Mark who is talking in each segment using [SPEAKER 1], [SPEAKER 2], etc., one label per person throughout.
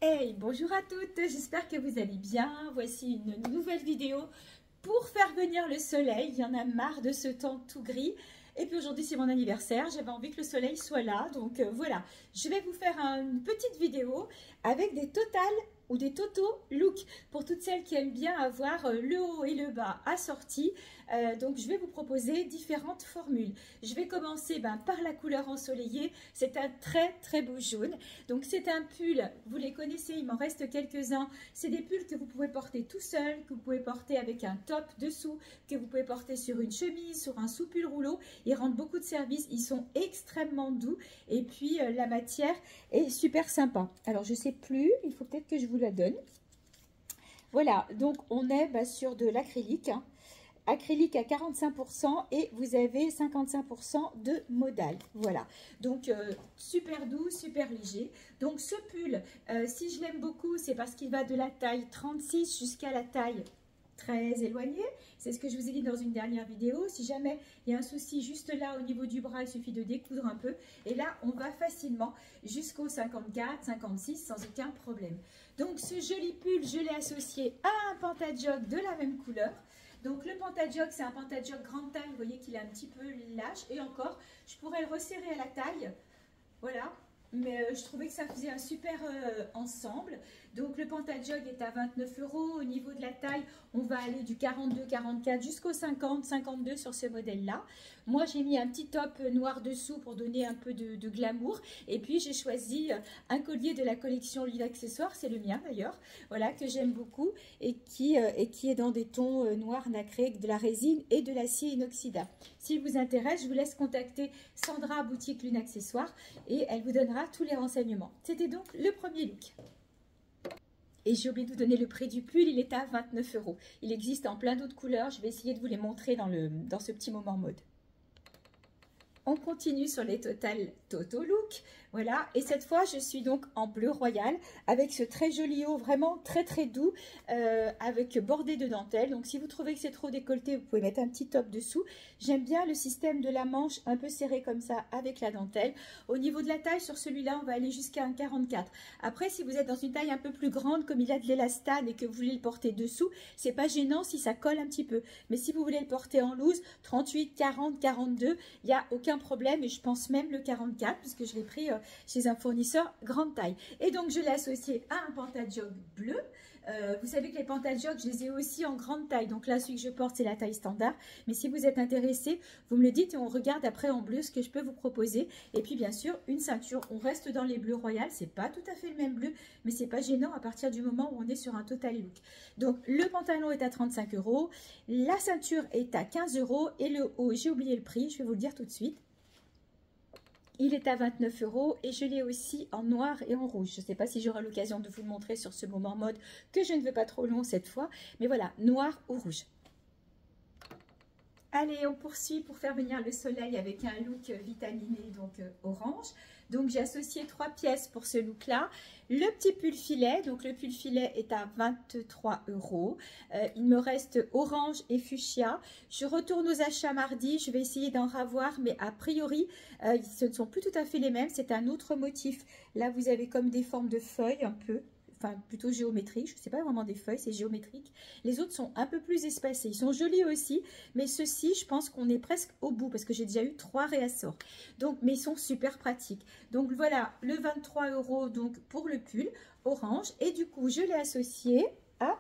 [SPEAKER 1] Hey, bonjour à toutes, j'espère que vous allez bien. Voici une nouvelle vidéo pour faire venir le soleil. Il y en a marre de ce temps tout gris. Et puis aujourd'hui c'est mon anniversaire, j'avais envie que le soleil soit là. Donc voilà, je vais vous faire une petite vidéo avec des totales ou des Toto look pour toutes celles qui aiment bien avoir le haut et le bas assortis. Donc je vais vous proposer différentes formules. Je vais commencer par la couleur ensoleillée. C'est un très beau jaune. Donc c'est un pull, vous les connaissez, il m'en reste quelques-uns. C'est des pulls que vous pouvez porter tout seul, que vous pouvez porter avec un top dessous, que vous pouvez porter sur une chemise, sur un sous-pull rouleau. Ils rendent beaucoup de service, ils sont extrêmement doux et puis la matière est super sympa. Alors je sais plus, il faut peut-être que je vous la donne. Voilà, donc on est sur de l'acrylique, hein. Acrylique à 45% et vous avez 55% de modal. Voilà, donc super doux, super léger. Donc ce pull, si je l'aime beaucoup, c'est parce qu'il va de la taille 36 jusqu'à la taille très éloignée. C'est ce que je vous ai dit dans une dernière vidéo. Si jamais il y a un souci juste là au niveau du bras, il suffit de découdre un peu. Et là, on va facilement jusqu'au 54, 56 sans aucun problème. Donc ce joli pull, je l'ai associé à un pantajog de la même couleur. Donc le pantajog, c'est un pantajog grande taille. Vous voyez qu'il est un petit peu lâche. Et encore, je pourrais le resserrer à la taille. Voilà. Mais je trouvais que ça faisait un super ensemble. Donc le pantajog est à 29 €. Au niveau de la taille, on va aller du 42, 44 jusqu'au 50, 52 sur ce modèle-là. Moi, j'ai mis un petit top noir dessous pour donner un peu de glamour. Et puis, j'ai choisi un collier de la collection Live Accessoires. C'est le mien d'ailleurs. Voilà, que j'aime beaucoup et qui est dans des tons noirs nacrés avec de la résine et de l'acier inoxydable. S'il vous intéresse, je vous laisse contacter Sandra, boutique Lune Accessoires, et elle vous donnera tous les renseignements. C'était donc le premier look. Et j'ai oublié de vous donner le prix du pull, il est à 29 €. Il existe en plein d'autres couleurs, je vais essayer de vous les montrer dans ce petit moment mode. On continue sur les Total Toto Look, voilà, et cette fois je suis donc en bleu royal avec ce très joli haut, vraiment très doux, avec bordé de dentelle. Donc si vous trouvez que c'est trop décolleté, vous pouvez mettre un petit top dessous. J'aime bien le système de la manche un peu serré comme ça avec la dentelle. Au niveau de la taille, sur celui-là, on va aller jusqu'à un 44. Après, si vous êtes dans une taille un peu plus grande, comme il a de l'élastane et que vous voulez le porter dessous, c'est pas gênant si ça colle un petit peu. Mais si vous voulez le porter en loose, 38, 40, 42, il n'y a aucun problème, et je pense même le 44 puisque je l'ai pris chez un fournisseur grande taille. Et donc je l'ai associé à un pantajog bleu. Vous savez que les pantajogs, je les ai aussi en grande taille. Donc là, celui que je porte, c'est la taille standard. Mais si vous êtes intéressé, vous me le dites et on regarde après en bleu ce que je peux vous proposer. Et puis bien sûr, une ceinture. On reste dans les bleus royales. C'est pas tout à fait le même bleu, mais c'est pas gênant à partir du moment où on est sur un total look. Donc le pantalon est à 35 €. La ceinture est à 15 € et le haut, j'ai oublié le prix, je vais vous le dire tout de suite. Il est à 29 € et je l'ai aussi en noir et en rouge. Je ne sais pas si j'aurai l'occasion de vous le montrer sur ce moment mode que je ne veux pas trop long cette fois. Mais voilà, noir ou rouge. Allez, on poursuit pour faire venir le soleil avec un look vitaminé, donc orange. Donc j'ai associé 3 pièces pour ce look-là. Le petit pull filet, donc le pull filet est à 23 €. Il me reste orange et fuchsia. Je retourne aux achats mardi, je vais essayer d'en ravoir, mais a priori, ce ne sont plus tout à fait les mêmes. C'est un autre motif. Là, vous avez comme des formes de feuilles un peu. Enfin, plutôt géométrique, je ne sais pas vraiment des feuilles, c'est géométrique. Les autres sont un peu plus espacés, ils sont jolis aussi, mais ceux-ci, je pense qu'on est presque au bout, parce que j'ai déjà eu 3 réassorts. Donc, mais ils sont super pratiques. Donc voilà, le 23 € donc, pour le pull orange, et du coup, je l'ai associé à...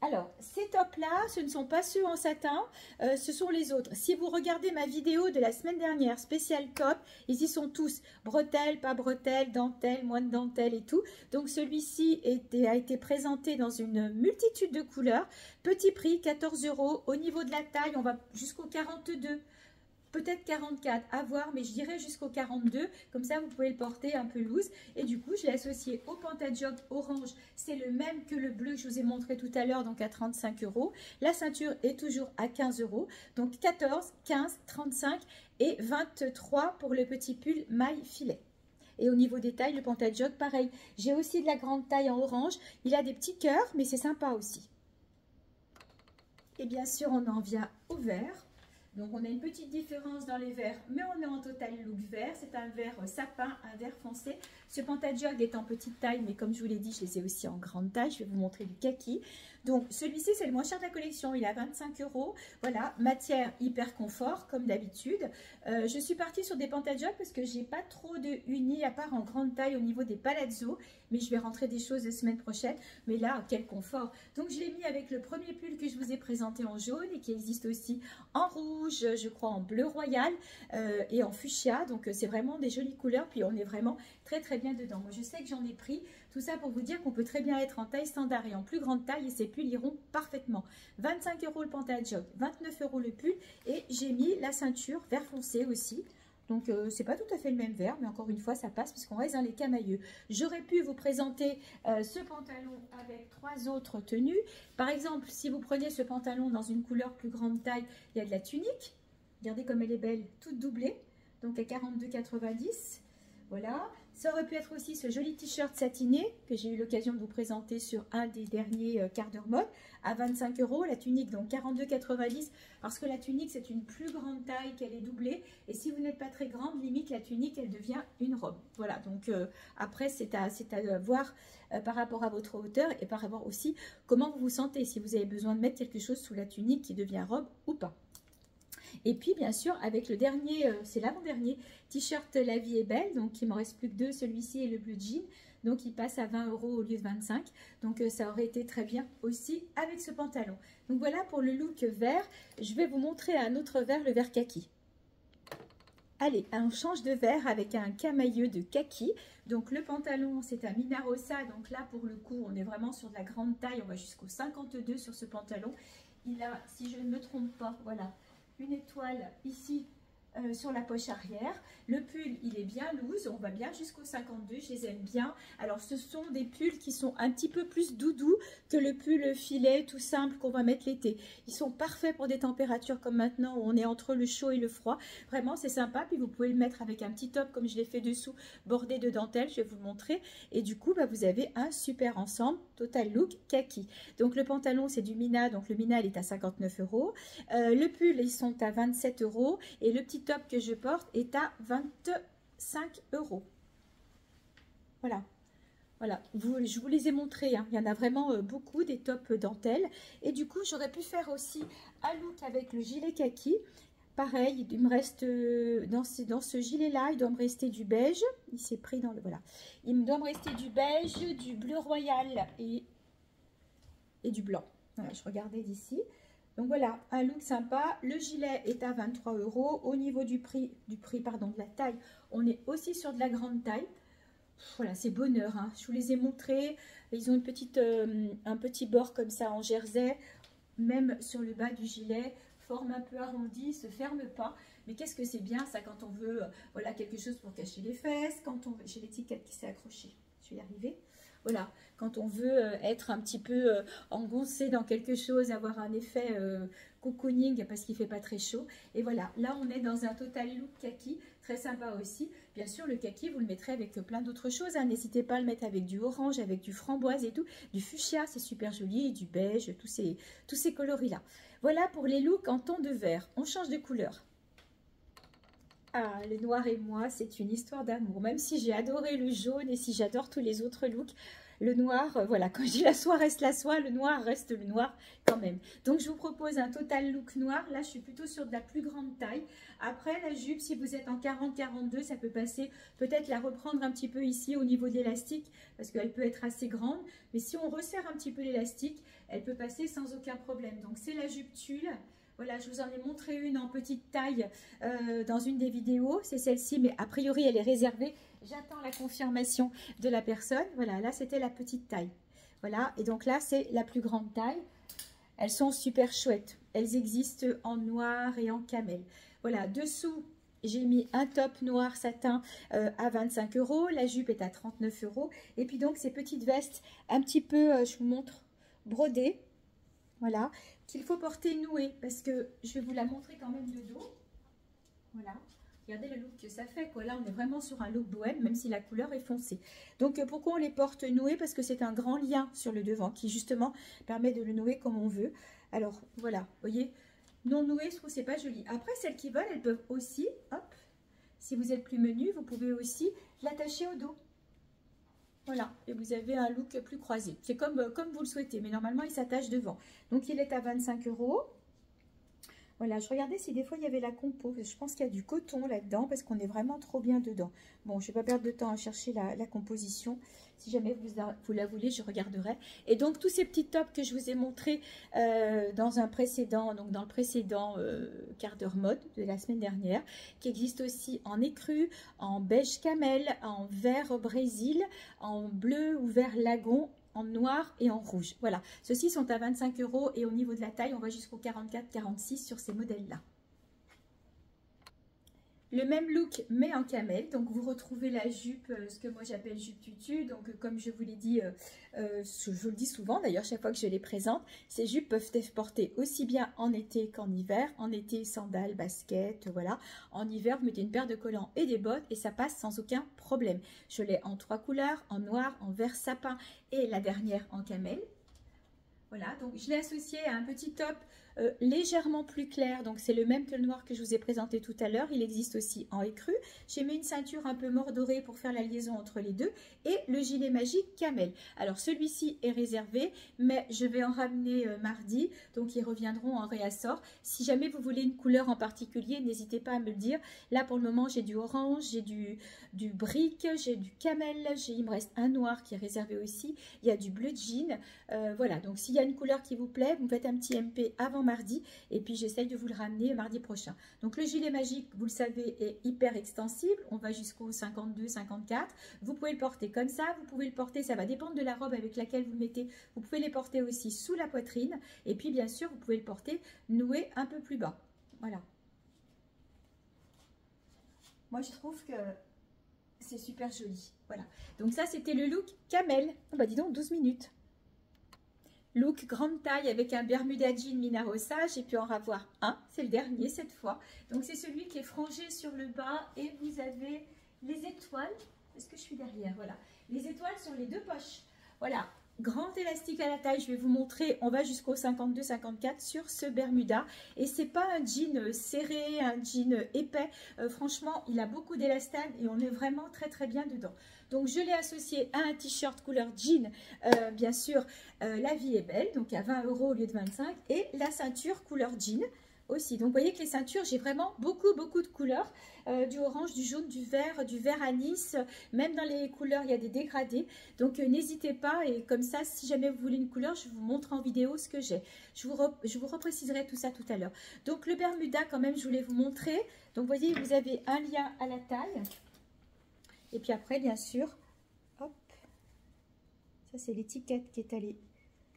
[SPEAKER 1] Alors, ces tops-là, ce ne sont pas ceux en satin, ce sont les autres. Si vous regardez ma vidéo de la semaine dernière, spécial top, ils y sont tous. Bretelles, pas bretelles, dentelle, moins de dentelle et tout. Donc, celui-ci a été présenté dans une multitude de couleurs. Petit prix, 14 €. Au niveau de la taille, on va jusqu'au 42. Peut-être 44, à voir, mais je dirais jusqu'au 42. Comme ça, vous pouvez le porter un peu loose. Et du coup, je l'ai associé au pantajog orange. C'est le même que le bleu que je vous ai montré tout à l'heure, donc à 35 €. La ceinture est toujours à 15 €. Donc 14, 15, 35 et 23 pour le petit pull maille filet. Et au niveau des tailles, le pantajog, pareil. J'ai aussi de la grande taille en orange. Il a des petits cœurs, mais c'est sympa aussi. Et bien sûr, on en vient au vert. Donc on a une petite différence dans les verts, mais on est en total look vert. C'est un vert sapin, un vert foncé. Ce pantalon est en petite taille, mais comme je vous l'ai dit, je les ai aussi en grande taille. Je vais vous montrer du kaki. Donc, celui-ci, c'est le moins cher de la collection. Il est à 25 €. Voilà, matière hyper confort, comme d'habitude. Je suis partie sur des pantalons parce que j'ai pas trop de uni, à part en grande taille au niveau des palazzo. Mais je vais rentrer des choses la semaine prochaine. Mais là, quel confort. Donc, je l'ai mis avec le premier pull que je vous ai présenté en jaune et qui existe aussi en rouge, je crois en bleu royal et en fuchsia. Donc, c'est vraiment des jolies couleurs. Puis, on est vraiment très, très bien dedans. Moi, je sais que j'en ai pris. Tout ça pour vous dire qu'on peut très bien être en taille standard et en plus grande taille et ces pulls iront parfaitement. 25 € le pantalon, 29 € le pull et j'ai mis la ceinture vert foncé aussi. Donc, c'est pas tout à fait le même vert, mais encore une fois, ça passe puisqu'on reste dans les camailleux. J'aurais pu vous présenter ce pantalon avec 3 autres tenues. Par exemple, si vous prenez ce pantalon dans une couleur plus grande taille, il y a de la tunique. Regardez comme elle est belle, toute doublée. Donc, à 42,90 €. Voilà, ça aurait pu être aussi ce joli t-shirt satiné que j'ai eu l'occasion de vous présenter sur un des derniers quarts d'heure mode à 25 €. La tunique donc 42,90 € parce que la tunique c'est une plus grande taille qu'elle est doublée et si vous n'êtes pas très grande, limite la tunique elle devient une robe. Voilà, donc après c'est à voir par rapport à votre hauteur et par rapport aussi comment vous vous sentez, si vous avez besoin de mettre quelque chose sous la tunique qui devient robe ou pas. Et puis bien sûr avec le dernier, c'est l'avant-dernier t-shirt La Vie est Belle, donc il m'en reste plus que 2, celui-ci et le bleu jean, donc il passe à 20 € au lieu de 25, donc ça aurait été très bien aussi avec ce pantalon. Donc voilà pour le look vert. Je vais vous montrer un autre vert, le vert kaki. Allez, on change de vert avec un camailleux de kaki. Donc le pantalon c'est un Mina Rossa, donc là pour le coup on est vraiment sur de la grande taille, on va jusqu'au 52 sur ce pantalon. Il a, si je ne me trompe pas, voilà, une étoile ici sur la poche arrière. Le pull, il est bien loose, on va bien jusqu'au 52, je les aime bien. Alors, ce sont des pulls qui sont un petit peu plus doudous que le pull filet tout simple qu'on va mettre l'été. Ils sont parfaits pour des températures comme maintenant où on est entre le chaud et le froid. Vraiment, c'est sympa. Puis, vous pouvez le mettre avec un petit top comme je l'ai fait dessous, bordé de dentelle, je vais vous le montrer. Et du coup, bah, vous avez un super ensemble, total look kaki. Donc, le pantalon, c'est du Mina. Donc, le Mina, il est à 59 €. Le pull, ils sont à 27 € et le petit top que je porte est à 25 €. Voilà. Voilà, je vous les ai montrés, hein. Il y en a vraiment beaucoup, des tops dentelle. Et du coup, j'aurais pu faire aussi un look avec le gilet kaki. Pareil, il me reste, dans ce gilet-là, il doit me rester du beige. Il s'est pris dans le... Voilà. Il me doit me rester du beige, du bleu royal et du blanc. Voilà, je regardais d'ici. Donc voilà, un look sympa. Le gilet est à 23 €. Au niveau du prix, pardon, de la taille, on est aussi sur de la grande taille. Voilà, c'est bonheur, hein. Je vous les ai montrés. Ils ont un petit bord comme ça en jersey. Même sur le bas du gilet, forme un peu arrondie, se ferme pas. Mais qu'est-ce que c'est bien ça quand on veut voilà, quelque chose pour cacher les fesses. Quand on veut, j'ai l'étiquette qui s'est accrochée. Je vais y arriver. Voilà, quand on veut être un petit peu engoncé dans quelque chose, avoir un effet cocooning parce qu'il ne fait pas très chaud. Et voilà, là on est dans un total look kaki, très sympa aussi. Bien sûr, le kaki, vous le mettrez avec plein d'autres choses, hein. N'hésitez pas à le mettre avec du orange, avec du framboise et tout. Du fuchsia, c'est super joli, et du beige, tous ces coloris-là. Voilà pour les looks en ton de vert. On change de couleur. Ah, le noir et moi, c'est une histoire d'amour. Même si j'ai adoré le jaune et si j'adore tous les autres looks, le noir, voilà, quand je dis la soie reste la soie, le noir reste le noir quand même. Donc, je vous propose un total look noir. Là, je suis plutôt sur de la plus grande taille. Après, la jupe, si vous êtes en 40-42, ça peut passer, peut-être la reprendre un petit peu ici au niveau de l'élastique, parce qu'elle peut être assez grande. Mais si on resserre un petit peu l'élastique, elle peut passer sans aucun problème. Donc, c'est la jupe tulle. Voilà, je vous en ai montré une en petite taille dans une des vidéos. C'est celle-ci, mais a priori, elle est réservée. J'attends la confirmation de la personne. Voilà, là, c'était la petite taille. Voilà, et donc là, c'est la plus grande taille. Elles sont super chouettes. Elles existent en noir et en camel. Voilà, dessous, j'ai mis un top noir satin à 25 €. La jupe est à 39 €. Et puis donc, ces petites vestes un petit peu, je vous montre, brodées. Voilà, qu'il faut porter noué parce que je vais vous la montrer quand même de dos. Voilà, regardez le look que ça fait, quoi. Là, on est vraiment sur un look bohème, même si la couleur est foncée. Donc, pourquoi on les porte noués? Parce que c'est un grand lien sur le devant qui, justement, permet de le nouer comme on veut. Alors, voilà, vous voyez, non noué, je trouve que c'est pas joli. Après, celles qui veulent, elles peuvent aussi, hop, si vous êtes plus menu, vous pouvez aussi l'attacher au dos. Voilà, et vous avez un look plus croisé. C'est comme vous le souhaitez, mais normalement, il s'attache devant. Donc, il est à 25 €. Voilà, je regardais si des fois il y avait la compo. Je pense qu'il y a du coton là-dedans parce qu'on est vraiment trop bien dedans. Bon, je ne vais pas perdre de temps à chercher la composition. Si jamais vous la voulez, je regarderai. Et donc, tous ces petits tops que je vous ai montrés dans le précédent quart d'heure mode de la semaine dernière, qui existe aussi en écru, en beige camel, en vert brésil, en bleu ou vert lagon, en noir et en rouge. Voilà, ceux-ci sont à 25 € et au niveau de la taille, on va jusqu'au 44-46 sur ces modèles-là. Le même look mais en camel, donc vous retrouvez la jupe, ce que moi j'appelle jupe tutu, donc comme je vous l'ai dit, je le dis souvent d'ailleurs chaque fois que je les présente, ces jupes peuvent être portées aussi bien en été qu'en hiver, en été sandales, baskets, voilà, en hiver vous mettez une paire de collants et des bottes et ça passe sans aucun problème. Je l'ai en 3 couleurs, en noir, en vert sapin et la dernière en camel. Voilà, donc je l'ai associé à un petit top légèrement plus clair, donc c'est le même que le noir que je vous ai présenté tout à l'heure. Il existe aussi en écru. J'ai mis une ceinture un peu mordorée pour faire la liaison entre les deux et le gilet magique camel. Alors celui-ci est réservé, mais je vais en ramener mardi, donc ils reviendront en réassort. Si jamais vous voulez une couleur en particulier, n'hésitez pas à me le dire. Là pour le moment j'ai du orange, j'ai du brique, j'ai du camel, il me reste un noir qui est réservé aussi. Il y a du bleu jean, voilà, donc s'il y a une couleur qui vous plaît, vous me faites un petit MP avant mardi et puis j'essaye de vous le ramener mardi prochain. Donc le gilet magique, vous le savez, est hyper extensible, on va jusqu'au 52-54. Vous pouvez le porter comme ça, vous pouvez le porter, ça va dépendre de la robe avec laquelle vous le mettez, vous pouvez les porter aussi sous la poitrine et puis bien sûr vous pouvez le porter noué un peu plus bas. Voilà. Moi je trouve que c'est super joli. Voilà, donc ça c'était le look camel. Oh bah dis donc, 12 minutes. Look grande taille avec un Bermuda jean Mina Rossa. J'ai pu en avoir un, c'est le dernier cette fois. Donc c'est celui qui est frangé sur le bas et vous avez les étoiles. Est-ce que je suis derrière? Voilà, les étoiles sur les deux poches. Voilà, grand élastique à la taille. Je vais vous montrer, on va jusqu'au 52-54 sur ce Bermuda. Et c'est pas un jean serré, un jean épais. Franchement, il a beaucoup d'élastane et on est vraiment très très bien dedans. Donc je l'ai associé à un t-shirt couleur jean, bien sûr, la vie est belle, donc à 20 € au lieu de 25, et la ceinture couleur jean aussi. Donc vous voyez que les ceintures, j'ai vraiment beaucoup de couleurs, du orange, du jaune, du vert anis, même dans les couleurs il y a des dégradés. Donc n'hésitez pas, et comme ça si jamais vous voulez une couleur, je vous montre en vidéo ce que j'ai. Je vous repréciserai tout ça tout à l'heure. Donc le Bermuda quand même, je voulais vous montrer. Donc vous voyez, vous avez un lien à la taille. Et puis après, bien sûr, hop, ça c'est l'étiquette qui est allée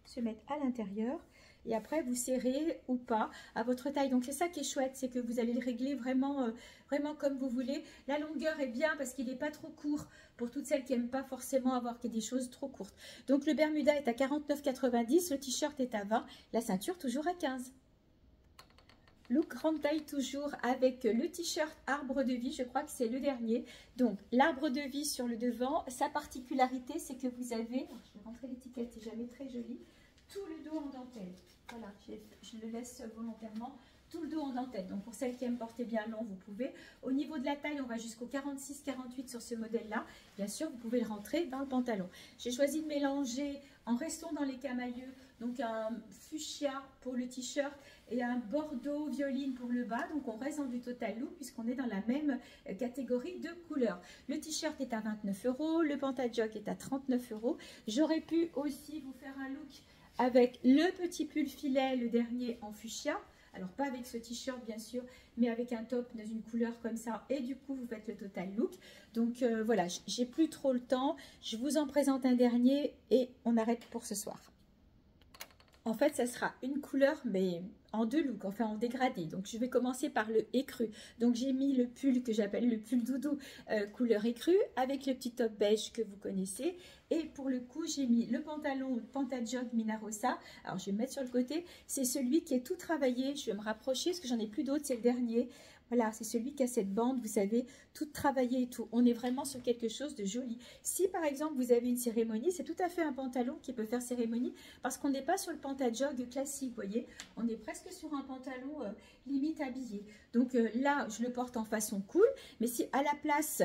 [SPEAKER 1] se mettre à l'intérieur. Et après, vous serrez ou pas à votre taille. Donc c'est ça qui est chouette, c'est que vous allez le régler vraiment, vraiment comme vous voulez. La longueur est bien parce qu'il n'est pas trop court pour toutes celles qui n'aiment pas forcément avoir des choses trop courtes. Donc le Bermuda est à 49,90, le t-shirt est à 20, la ceinture toujours à 15. Look grande taille toujours avec le t-shirt arbre de vie, je crois que c'est le dernier. Donc l'arbre de vie sur le devant, sa particularité c'est que vous avez, je vais rentrer l'étiquette, c'est jamais très joli, tout le dos en dentelle. Voilà, je le laisse volontairement, tout le dos en dentelle. Donc pour celles qui aiment porter bien long, vous pouvez. Au niveau de la taille, on va jusqu'au 46-48 sur ce modèle-là. Bien sûr, vous pouvez le rentrer dans le pantalon. J'ai choisi de mélanger, en restant dans les camailleux, donc un fuchsia pour le t-shirt et un bordeaux violine pour le bas. Donc on reste dans du total look puisqu'on est dans la même catégorie de couleurs. Le t-shirt est à 29 €, le pantalon est à 39 €. J'aurais pu aussi vous faire un look avec le petit pull filet, le dernier en fuchsia. Alors pas avec ce t-shirt bien sûr, mais avec un top dans une couleur comme ça. Et du coup, vous faites le total look. Donc voilà, j'ai plus trop le temps. Je vous en présente un dernier et on arrête pour ce soir. En fait, ça sera une couleur, mais en deux looks, enfin en dégradé. Donc, je vais commencer par le écru. Donc, j'ai mis le pull que j'appelle le pull doudou, couleur écru, avec le petit top beige que vous connaissez. Et pour le coup, j'ai mis le pantalon Pantajog Mina Rossa. Alors, je vais me mettre sur le côté. C'est celui qui est tout travaillé. Je vais me rapprocher parce que j'en ai plus d'autres. C'est le dernier. Voilà, c'est celui qui a cette bande, vous savez, toute travaillée et tout. On est vraiment sur quelque chose de joli. Si par exemple vous avez une cérémonie, c'est tout à fait un pantalon qui peut faire cérémonie parce qu'on n'est pas sur le pantajog classique, vous voyez. On est presque sur un pantalon limite habillé. Donc là, je le porte en façon cool. Mais si à la place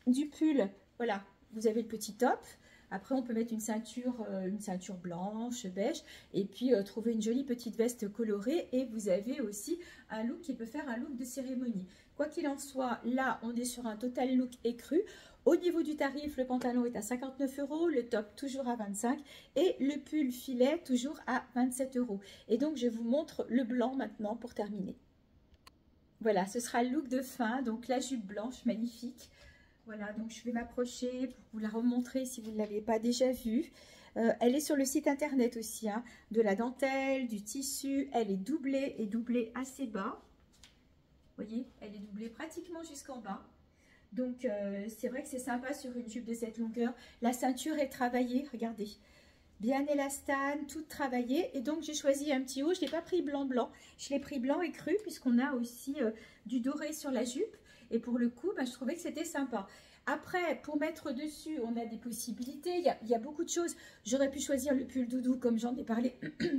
[SPEAKER 1] du pull, voilà, vous avez le petit top. Après, on peut mettre une ceinture blanche, beige, et puis trouver une jolie petite veste colorée. Et vous avez aussi un look qui peut faire un look de cérémonie. Quoi qu'il en soit, là, on est sur un total look écru. Au niveau du tarif, le pantalon est à 59 €, le top toujours à 25 € et le pull filet toujours à 27 €. Et donc, je vous montre le blanc maintenant pour terminer. Voilà, ce sera le look de fin. Donc, la jupe blanche, magnifique. Voilà, donc je vais m'approcher pour vous la remontrer si vous ne l'avez pas déjà vue. Elle est sur le site internet aussi, hein, de la dentelle, du tissu. Elle est doublée et doublée assez bas. Vous voyez, elle est doublée pratiquement jusqu'en bas. Donc, c'est vrai que c'est sympa sur une jupe de cette longueur. La ceinture est travaillée, regardez. Bien élastane, toute travaillée. Et donc, j'ai choisi un petit haut. Je ne l'ai pas pris blanc-blanc. Je l'ai pris blanc écru puisqu'on a aussi du doré sur la jupe. Et pour le coup, je trouvais que c'était sympa. Après, pour mettre dessus, on a des possibilités. Il y a beaucoup de choses. J'aurais pu choisir le pull doudou, comme j'en ai parlé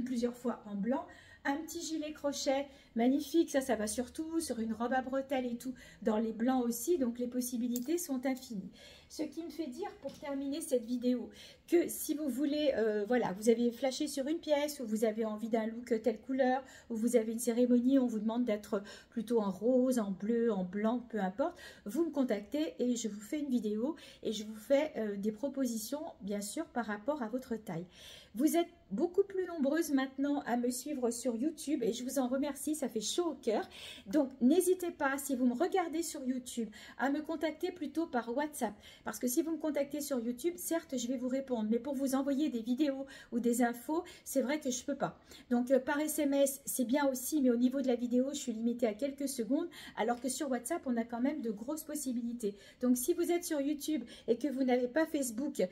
[SPEAKER 1] plusieurs fois, en blanc. Un petit gilet crochet, magnifique. Ça va surtout sur une robe à bretelles et tout. Dans les blancs aussi, donc les possibilités sont infinies. Ce qui me fait dire, pour terminer cette vidéo, que si vous voulez, voilà, vous avez flashé sur une pièce, ou vous avez envie d'un look telle couleur, ou vous avez une cérémonie, on vous demande d'être plutôt en rose, en bleu, en blanc, peu importe, vous me contactez et je vous fais une vidéo et je vous fais des propositions, bien sûr, par rapport à votre taille. Vous êtes beaucoup plus nombreuses maintenant à me suivre sur YouTube et je vous en remercie, ça fait chaud au cœur. Donc, n'hésitez pas, si vous me regardez sur YouTube, à me contacter plutôt par WhatsApp. Parce que si vous me contactez sur YouTube, certes, je vais vous répondre. Mais pour vous envoyer des vidéos ou des infos, c'est vrai que je ne peux pas. Donc, par SMS, c'est bien aussi, mais au niveau de la vidéo, je suis limitée à quelques secondes. Alors que sur WhatsApp, on a quand même de grosses possibilités. Donc, si vous êtes sur YouTube et que vous n'avez pas Facebook,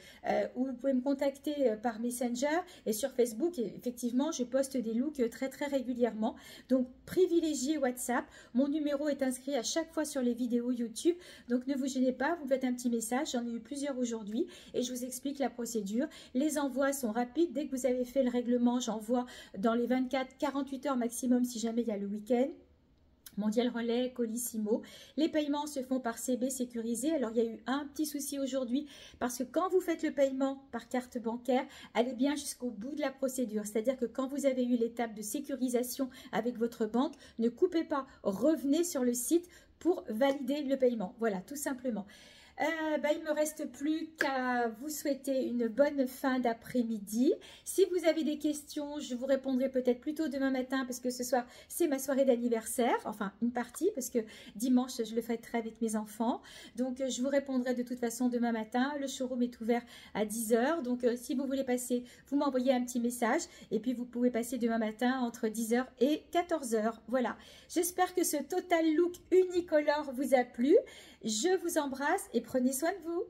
[SPEAKER 1] vous pouvez me contacter par Messenger. Et sur Facebook, effectivement, je poste des looks très très régulièrement. Donc, privilégiez WhatsApp. Mon numéro est inscrit à chaque fois sur les vidéos YouTube. Donc, ne vous gênez pas, vous me faites un petit message. J'en ai eu plusieurs aujourd'hui et je vous explique la procédure. Les envois sont rapides. Dès que vous avez fait le règlement, j'envoie dans les 24-48 heures maximum si jamais il y a le week-end. Mondial Relais, Colissimo. Les paiements se font par CB sécurisé. Alors, il y a eu un petit souci aujourd'hui parce que quand vous faites le paiement par carte bancaire, allez bien jusqu'au bout de la procédure. C'est-à-dire que quand vous avez eu l'étape de sécurisation avec votre banque, ne coupez pas, revenez sur le site pour valider le paiement. Voilà, tout simplement. Il ne me reste plus qu'à vous souhaiter une bonne fin d'après-midi. Si vous avez des questions, je vous répondrai peut-être plutôt demain matin parce que ce soir, c'est ma soirée d'anniversaire. Enfin, une partie parce que dimanche, je le fêterai avec mes enfants. Donc, je vous répondrai de toute façon demain matin. Le showroom est ouvert à 10 h. Donc, si vous voulez passer, vous m'envoyez un petit message. Et puis, vous pouvez passer demain matin entre 10 h et 14 h. Voilà. J'espère que ce total look unicolore vous a plu. Je vous embrasse et prenez soin de vous.